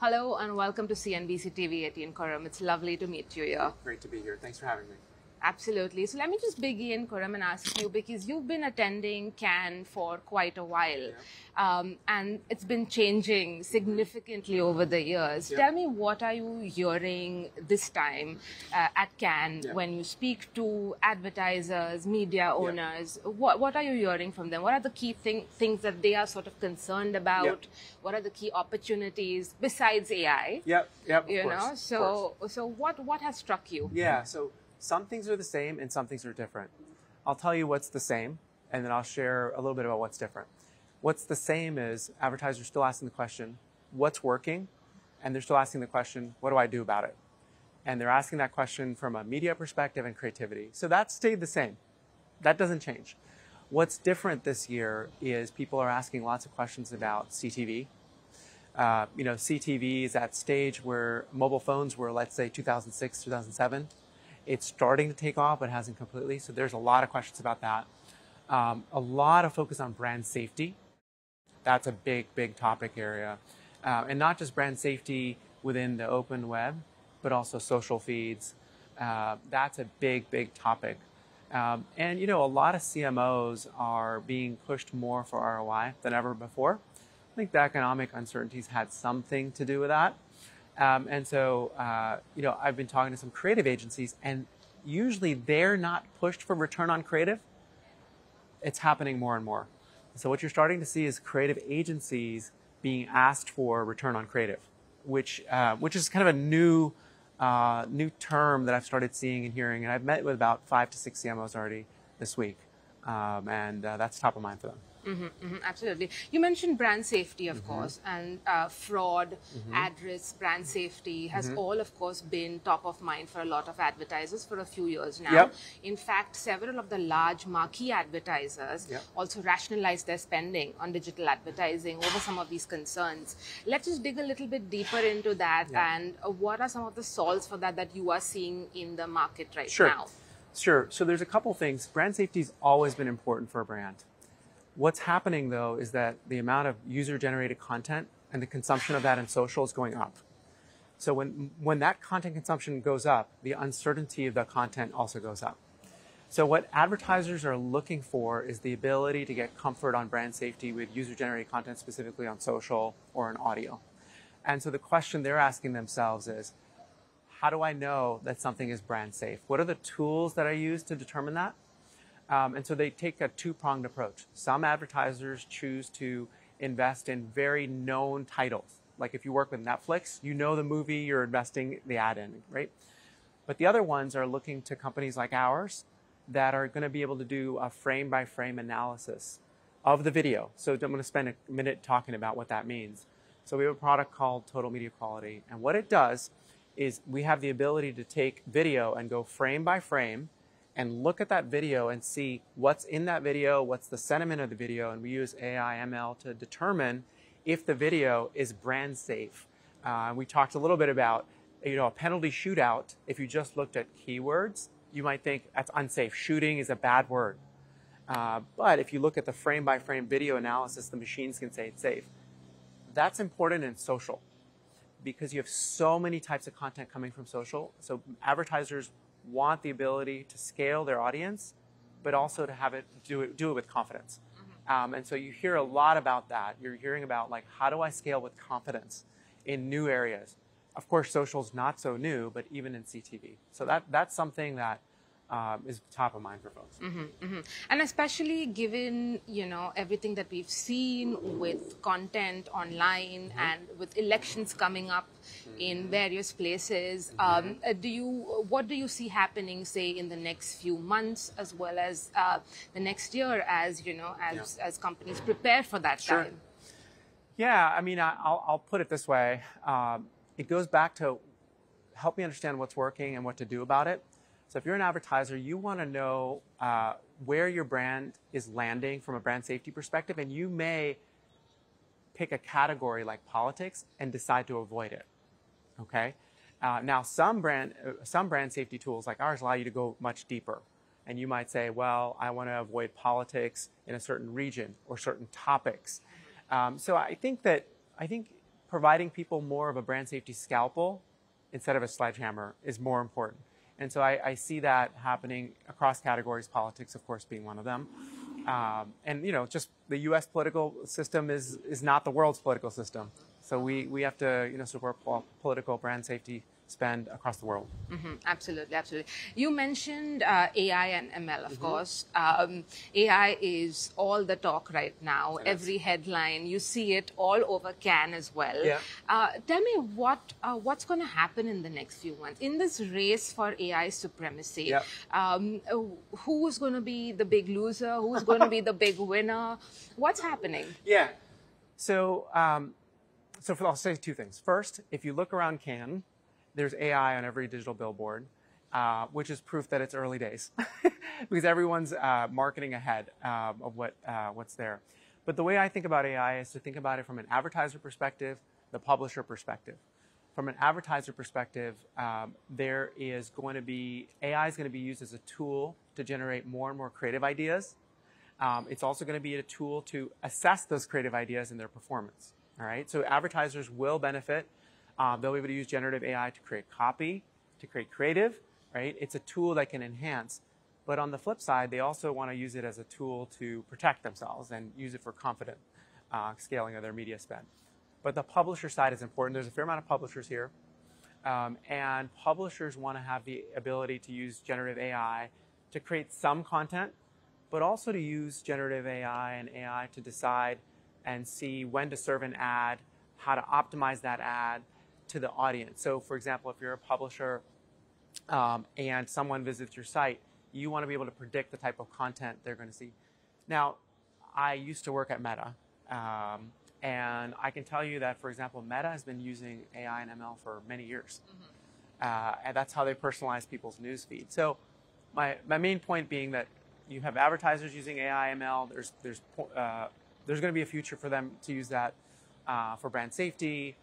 Hello and welcome to CNBC TV18 Khurrum. It's lovely to meet you here. Great to be here. Thanks for having me. Absolutely. So let me just begin, Khurrum, and ask you, because you've been attending Cannes for quite a while, and it's been changing significantly over the years. Tell me, what are you hearing this time at Cannes when you speak to advertisers, media owners? What are you hearing from them? What are the key things that they are sort of concerned about? What are the key opportunities besides AI? So what has struck you? So some things are the same and some things are different. I'll tell you what's the same, and then I'll share a little bit about what's different. What's the same is advertisers still asking the question, what's working? And they're still asking the question, what do I do about it? And they're asking that question from a media perspective and creativity. So that stayed the same. That doesn't change. What's different this year is people are asking lots of questions about CTV. CTV is at stage where mobile phones were, let's say, 2006, 2007. It's starting to take off, but hasn't completely. So there's a lot of questions about that. A lot of focus on brand safety. That's a big topic area. And not just brand safety within the open web, but also social feeds. That's a big topic. And, a lot of CMOs are being pushed more for ROI than ever before. I think the economic uncertainties had something to do with that. I've been talking to some creative agencies, and usually they're not pushed for return on creative. It's happening more and more. So what you're starting to see is creative agencies being asked for return on creative, which is kind of a new term that I've started seeing and hearing. And I've met with about 5 to 6 CMOs already this week, and that's top of mind for them. Absolutely. You mentioned brand safety, of course, and fraud, ad risk, brand safety has all, of course, been top of mind for a lot of advertisers for a few years now. In fact, several of the large marquee advertisers also rationalized their spending on digital advertising over some of these concerns. Let's just dig a little bit deeper into that and what are some of the solves for that you are seeing in the market right now? Sure. So there's a couple things. Brand safety has always been important for a brand. What's happening, though, is that the amount of user-generated content and the consumption of that in social is going up. So when that content consumption goes up, the uncertainty of the content also goes up. So what advertisers are looking for is the ability to get comfort on brand safety with user-generated content, specifically on social or in audio. And so the question they're asking themselves is, how do I know that something is brand safe? What are the tools that I use to determine that? And so they take a two-pronged approach. Some advertisers choose to invest in very known titles. Like if you work with Netflix, you know the movie you're investing the ad in, right? But the other ones are looking to companies like ours that are going to be able to do a frame-by-frame analysis of the video. So I'm going to spend a minute talking about what that means. So we have a product called Total Media Quality. And what it does is we have the ability to take video and go frame by frame and look at that video and see what's in that video, what's the sentiment of the video, and we use AI ML to determine if the video is brand safe. We talked a little bit about, a penalty shootout. If you just looked at keywords, you might think that's unsafe. Shooting is a bad word. But if you look at the frame-by-frame video analysis, the machines can say it's safe. That's important in social because you have so many types of content coming from social. So advertisers want the ability to scale their audience, but also to have it do it with confidence. And so you hear a lot about that. You're hearing about how do I scale with confidence in new areas? Of course, social's not so new, but even in CTV. So that's something that is top of mind for folks. And especially given, everything that we've seen with content online and with elections coming up in various places, what do you see happening, say, in the next few months as well as the next year as companies prepare for that time? Yeah, I mean, I'll put it this way. It goes back to help me understand what's working and what to do about it. So if you're an advertiser, you want to know where your brand is landing from a brand safety perspective, and you may pick a category like politics and decide to avoid it. Okay. Now, some brand safety tools like ours allow you to go much deeper, and you might say, well, I want to avoid politics in a certain region or certain topics. So I think providing people more of a brand safety scalpel instead of a sledgehammer is more important. And so I see that happening across categories, politics, of course, being one of them. And, just the U.S. political system is not the world's political system. So we have to, support political brand safety spend across the world. Absolutely, absolutely. You mentioned AI and ML, of course. AI is all the talk right now. Yes. Every headline, you see it all over Cannes as well. Yeah. Tell me what's going to happen in the next few months in this race for AI supremacy. Yeah. Who's going to be the big loser? Who's going to be the big winner? What's happening? Yeah. So, I'll say two things. First, if you look around Cannes, there's AI on every digital billboard, which is proof that it's early days because everyone's marketing ahead of what's there. But the way I think about AI is to think about it from an advertiser perspective, the publisher perspective. From an advertiser perspective, AI is going to be used as a tool to generate more and more creative ideas. It's also going to be a tool to assess those creative ideas and their performance. All right, so advertisers will benefit. They'll be able to use generative AI to create copy, to create creative, right? It's a tool that can enhance. But on the flip side, they also want to use it as a tool to protect themselves and use it for confident scaling of their media spend. But the publisher side is important. There's a fair amount of publishers here. And publishers want to have the ability to use generative AI to create some content, but also to use generative AI and AI to decide and see when to serve an ad, how to optimize that ad to the audience. So, for example, if you're a publisher and someone visits your site, you want to be able to predict the type of content they're going to see. Now, I used to work at Meta, and I can tell you that, for example, Meta has been using AI and ML for many years, and that's how they personalize people's news feed. So, my main point being that you have advertisers using AI, ML. There's going to be a future for them to use that for brand safety,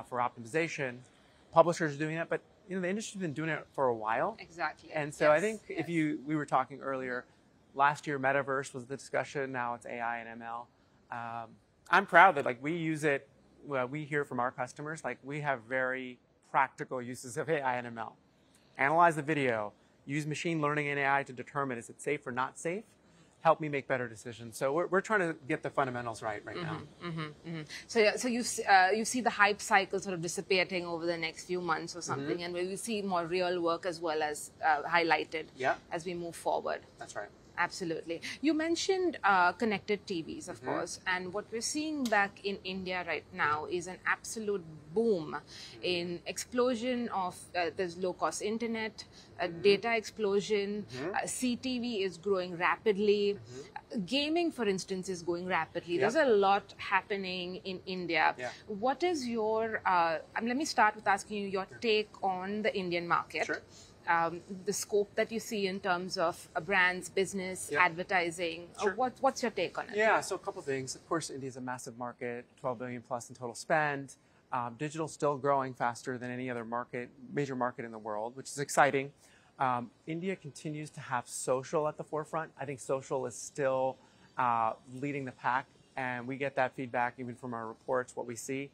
for optimization. Publishers are doing that, but the industry's been doing it for a while. Exactly. And so I think we were talking earlier, last year metaverse was the discussion. Now it's AI and ML. I'm proud that we use it. We hear from our customers we have very practical uses of AI and ML. Analyze the video, use machine learning and AI to determine is it safe or not safe. Help me make better decisions. So we're trying to get the fundamentals right now. So you see the hype cycle sort of dissipating over the next few months or something, and we will see more real work as well as highlighted as we move forward. That's right. Absolutely. You mentioned connected TVs, of course, and what we're seeing back in India right now is an absolute boom in explosion of there's low-cost internet, data explosion, CTV is growing rapidly, gaming, for instance, is going rapidly. There's a lot happening in India. What is your, let me start with asking you your take on the Indian market. Sure. The scope that you see in terms of brands, business, advertising. Sure. What's your take on it? Yeah, so a couple of things. Of course, India is a massive market, 12 billion plus in total spend. Digital still growing faster than any other major market in the world, which is exciting. India continues to have social at the forefront. I think social is still leading the pack, and we get that feedback even from our reports, what we see.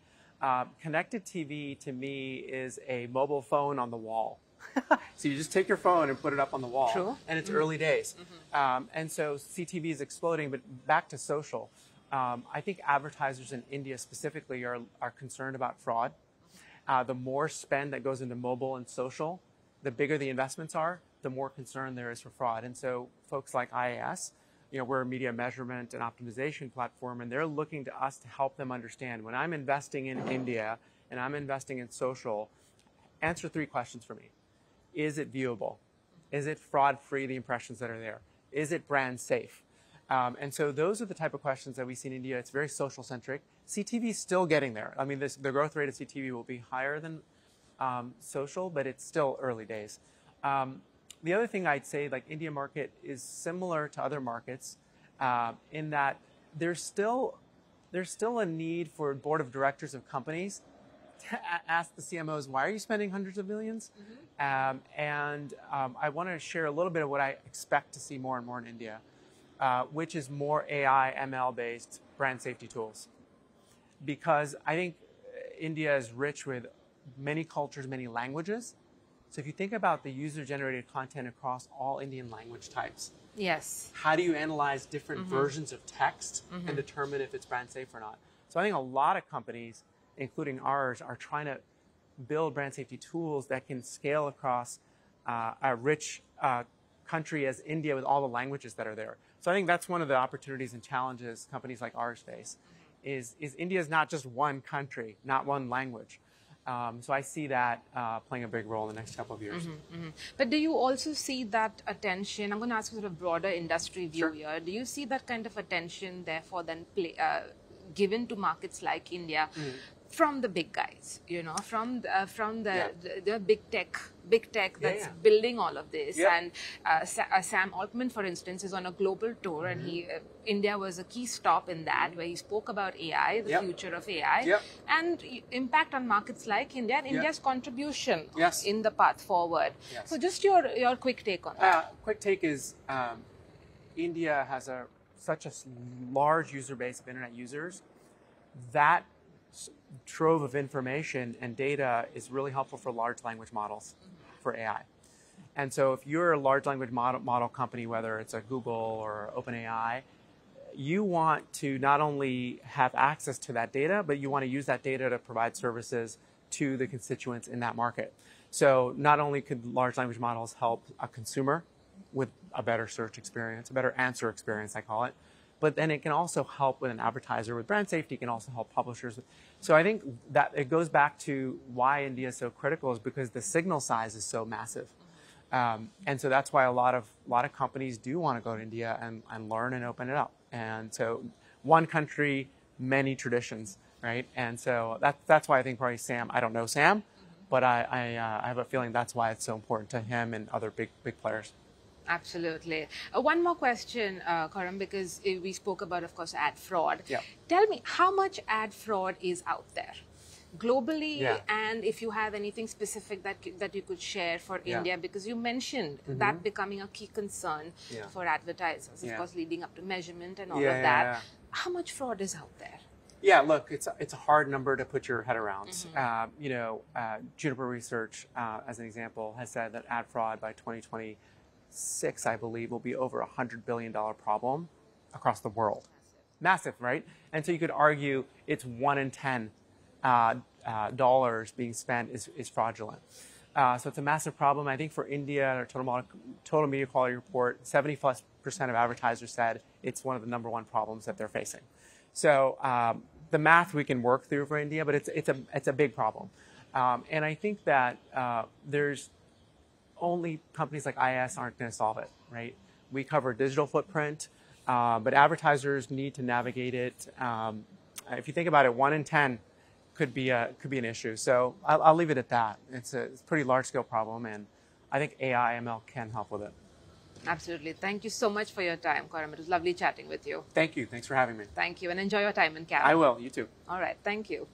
Connected TV, to me, is a mobile phone on the wall. So you just take your phone and put it up on the wall. True. And it's early days. And so CTV is exploding, but back to social. I think advertisers in India specifically are concerned about fraud. The more spend that goes into mobile and social, the bigger the investments are, the more concern there is for fraud. And so folks like IAS, we're a media measurement and optimization platform, and they're looking to us to help them understand when I'm investing in India and I'm investing in social, answer 3 questions for me. Is it viewable? Is it fraud-free, the impressions that are there? Is it brand safe? And so those are the type of questions that we see in India. It's very social-centric. CTV is still getting there. I mean, the growth rate of CTV will be higher than social, but it's still early days. The other thing I'd say, India market is similar to other markets in that there's still a need for board of directors of companies to ask the CMOs, why are you spending hundreds of millions? I want to share a little bit of what I expect to see more and more in India, which is more AI, ML-based brand safety tools. Because I think India is rich with many cultures, many languages. So if you think about the user-generated content across all Indian language types, yes, how do you analyze different versions of text and determine if it's brand safe or not? So I think a lot of companies, including ours, are trying to build brand safety tools that can scale across a rich country as India with all the languages that are there. So I think that's one of the opportunities and challenges companies like ours face, is India is not just one country, not one language. So I see that playing a big role in the next couple of years. But do you also see that attention? I'm going to ask you sort of broader industry view here. Do you see that kind of attention, therefore, then given to markets like India from the big guys? You know, from the big tech that's building all of this. And Sam Altman, for instance, is on a global tour, and India was a key stop in that, where he spoke about AI, the future of AI, and impact on markets like India, and India's contribution in the path forward. So just your quick take on that. Quick take is India has such a large user base of internet users. That trove of information and data is really helpful for large language models for AI. And so if you're a large language model company, whether it's a Google or OpenAI, you want to not only have access to that data, but you want to use that data to provide services to the constituents in that market. So not only could large language models help a consumer with a better search experience, a better answer experience, I call it, but then it can also help with an advertiser with brand safety. It can also help publishers. So I think that it goes back to why India is so critical, is because the signal size is so massive. And so that's why a lot of companies do want to go to India and learn and open it up. And so one country, many traditions, right? And so that's why I think probably Sam, I don't know Sam, but I have a feeling that's why it's so important to him and other big players. Absolutely. One more question, Khurrum, because we spoke about, of course, ad fraud. Tell me, how much ad fraud is out there globally, and if you have anything specific that you could share for India, because you mentioned that becoming a key concern for advertisers, of course, leading up to measurement and all of that. How much fraud is out there? Yeah, look, it's a hard number to put your head around. Juniper Research, as an example, has said that ad fraud by 2026, I believe, will be over $100 billion problem across the world. Massive, right? And so you could argue it's 1 in 10 dollars being spent is fraudulent. So it's a massive problem. I think for India, our total media quality report, 70+% of advertisers said it's one of the #1 problems that they're facing. So the math we can work through for India, but it's a big problem. And I think that there's only companies like IS aren't going to solve it, right? We cover digital footprint, but advertisers need to navigate it. If you think about it, 1 in 10 could be an issue. So I'll leave it at that. It's a pretty large scale problem, and I think AI, ML can help with it. Absolutely. Thank you so much for your time, Khurrum. It was lovely chatting with you. Thank you. Thanks for having me. Thank you, and enjoy your time in Canada. I will. You too. All right. Thank you.